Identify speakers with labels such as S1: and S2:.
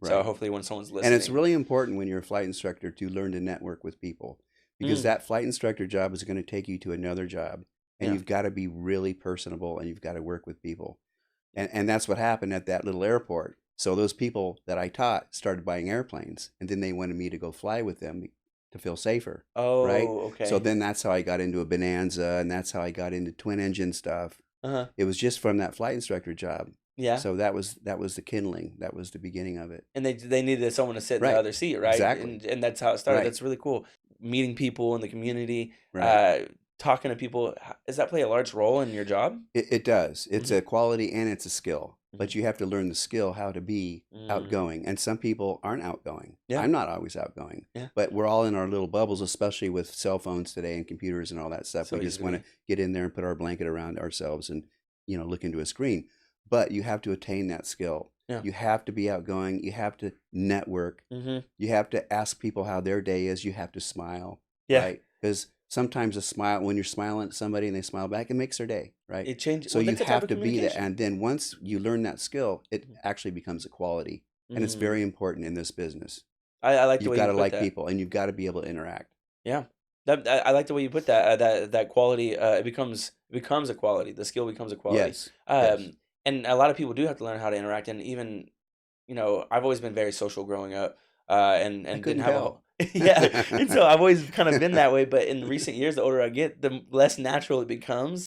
S1: So
S2: right.
S1: hopefully when someone's
S2: And it's
S1: listening.
S2: really important when you're a flight instructor to learn to network with people because
S1: Mm,
S2: that flight instructor job is going to take you to another job. And
S1: yeah.
S2: you've got to be really personable and you've got to work with people. And that's what happened at that little airport. So those people that I taught started buying airplanes, and then they wanted me to go fly with them to feel safer, right?
S1: Oh,
S2: So
S1: okay.
S2: then that's how I got into a Bonanza, and that's how I got into twin engine stuff.
S1: Uh-huh.
S2: It was just from that flight instructor job.
S1: Yeah.
S2: So that was the kindling. That was the beginning of it.
S1: And they needed someone to sit in the
S2: Right.
S1: other seat, right?
S2: Exactly.
S1: And that's how it started.
S2: Right.
S1: That's really cool. Meeting people in the community,
S2: Right.
S1: uh, talking to people. Does that play a large role in your job?
S2: It does. It's
S1: Mhm,
S2: a quality and it's a skill,
S1: mhm,
S2: but you have to learn the skill how to be
S1: mm,
S2: outgoing. And some people aren't outgoing.
S1: yeah,
S2: I'm not always outgoing,
S1: yeah.
S2: but we're all in our little bubbles, especially with cell phones today and computers and all that stuff.
S1: So
S2: We
S1: easy
S2: just
S1: to
S2: want to
S1: be.
S2: get in there and put our blanket around ourselves and, look into a screen. But you have to attain that skill.
S1: Yeah.
S2: You have to be outgoing. You have to network.
S1: Mhm.
S2: You have to ask people how their day is. You have to smile,
S1: Yeah.
S2: right? Because sometimes a smile, when you're smiling at somebody and they smile back, it makes their day, right?
S1: It changed.
S2: So
S1: Well,
S2: you
S1: that's a type
S2: have
S1: of
S2: to be that.
S1: communication.
S2: And then once you learn that skill, it
S1: Mhm.
S2: actually becomes a quality. And it's
S1: Mm.
S2: very important in this business.
S1: I like the
S2: You've
S1: way
S2: got
S1: you
S2: to
S1: put
S2: like
S1: that.
S2: people and you've got to be able to interact.
S1: Yeah. I like the way you put that. That quality. It becomes a quality. The skill becomes a quality.
S2: Yes. Yes.
S1: And a lot of people do have to learn how to interact. And even I've always been very social growing up,
S2: I
S1: and didn't
S2: couldn't
S1: have a
S2: tell.
S1: whole yeah. And so I've always kind of been that way. But in recent years, the older I get, the less natural it becomes.